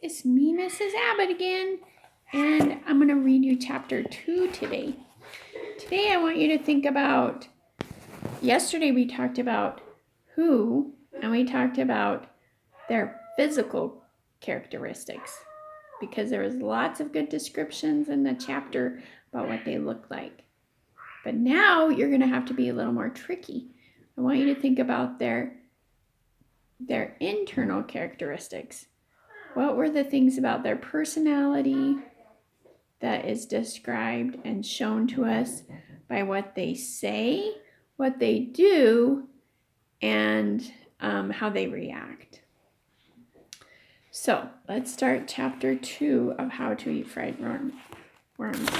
it's me, Mrs. Abbott again, and I'm going to read you chapter 2 today. Today I want you to think about, yesterday we talked about who, and we talked about their physical characteristics, because there was lots of good descriptions in the chapter about what they look like. But now you're going to have to be a little more tricky. I want you to think about their internal characteristics. What were the things about their personality that is described and shown to us by what they say, what they do, and how they react? So let's start chapter 2 of How to Eat Fried Worms.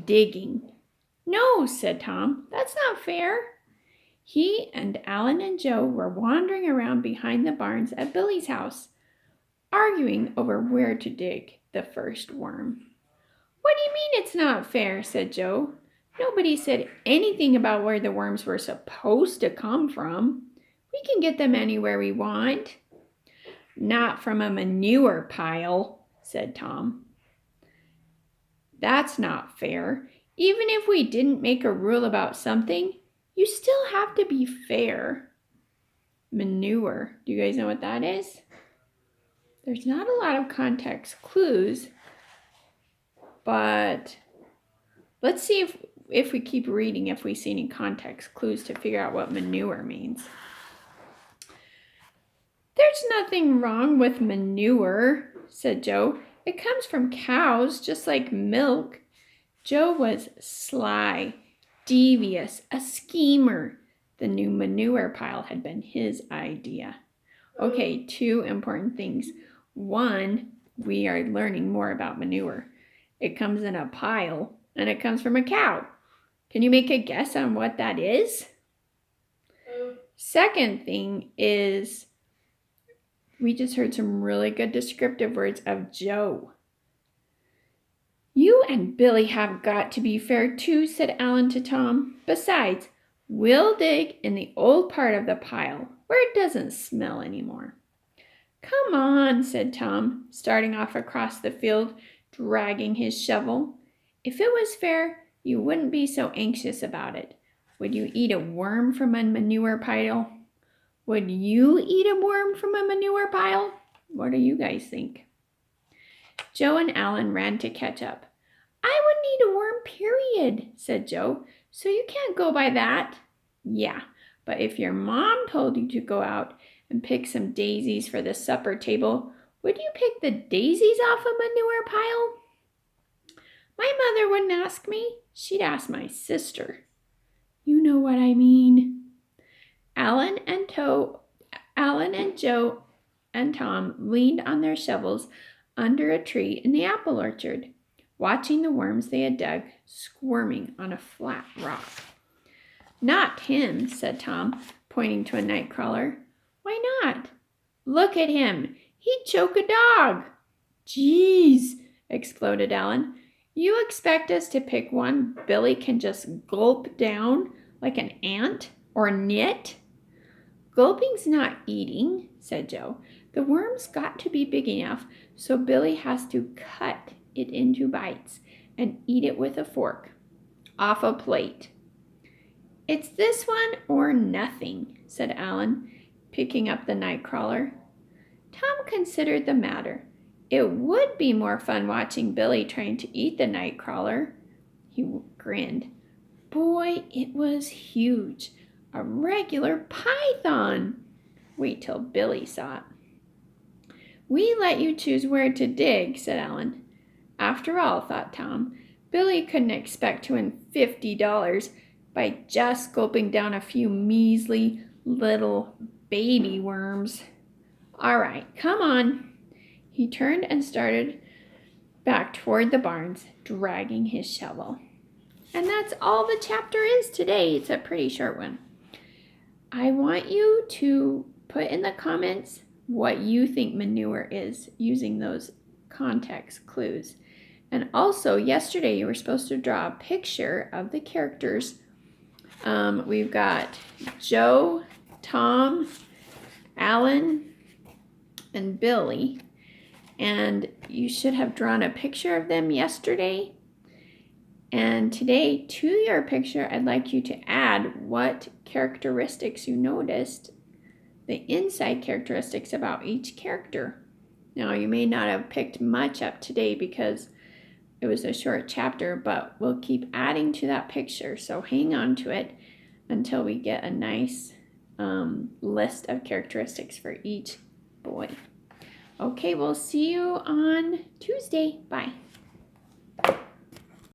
Digging. No, said Tom, that's not fair. He and Alan and Joe were wandering around behind the barns at Billy's house, arguing over where to dig the first worm. What do you mean it's not fair? Said Joe. Nobody said anything about where the worms were supposed to come from. We can get them anywhere we want. Not from a manure pile, said Tom. That's not fair. Even if we didn't make a rule about something, you still have to be fair. Manure. Do you guys know what that is? There's not a lot of context clues, but let's see if we keep reading, if we see any context clues to figure out what manure means. There's nothing wrong with manure, said Joe. It comes from cows, just like milk. Joe was sly, devious, a schemer. The new manure pile had been his idea. Okay, 2 important things. 1, we are learning more about manure. It comes in a pile, and it comes from a cow. Can you make a guess on what that is? Second thing is, we just heard some really good descriptive words of Joe. You and Billy have got to be fair too, said Alan to Tom. Besides, we'll dig in the old part of the pile where it doesn't smell anymore. Come on, said Tom, starting off across the field, dragging his shovel. If it was fair, you wouldn't be so anxious about it. Would you eat a worm from a manure pile? Would you eat a worm from a manure pile? What do you guys think? Joe and Alan ran to catch up. I wouldn't eat a worm, period, said Joe. So you can't go by that. Yeah, but if your mom told you to go out and pick some daisies for the supper table, would you pick the daisies off a manure pile? My mother wouldn't ask me. She'd ask my sister. You know what I mean. Alan and Joe and Tom leaned on their shovels under a tree in the apple orchard, watching the worms they had dug squirming on a flat rock. Not him, said Tom, pointing to a nightcrawler. Why not? Look at him. He'd choke a dog. Geez, exploded Alan. You expect us to pick one Billy can just gulp down like an ant or nit? Gulping's not eating, said Joe. The worm's got to be big enough, so Billy has to cut it into bites and eat it with a fork, off a plate. It's this one or nothing, said Alan, picking up the nightcrawler. Tom considered the matter. It would be more fun watching Billy trying to eat the nightcrawler. He grinned. Boy, it was huge. A regular python. Wait till Billy saw it. We let you choose where to dig, said Alan. After all, thought Tom, Billy couldn't expect to win $50 by just gulping down a few measly little baby worms. All right, come on. He turned and started back toward the barns, dragging his shovel. And that's all the chapter is today. It's a pretty short one. I want you to put in the comments what you think manure is using those context clues. And also, yesterday you were supposed to draw a picture of the characters. We've got Joe, Tom, Alan, and Billy. And you should have drawn a picture of them yesterday. And today, to your picture, I'd like you to add what characteristics you noticed, the inside characteristics about each character. Now, you may not have picked much up today because it was a short chapter, but we'll keep adding to that picture. So hang on to it until we get a nice list of characteristics for each boy. Okay, we'll see you on Tuesday. Bye.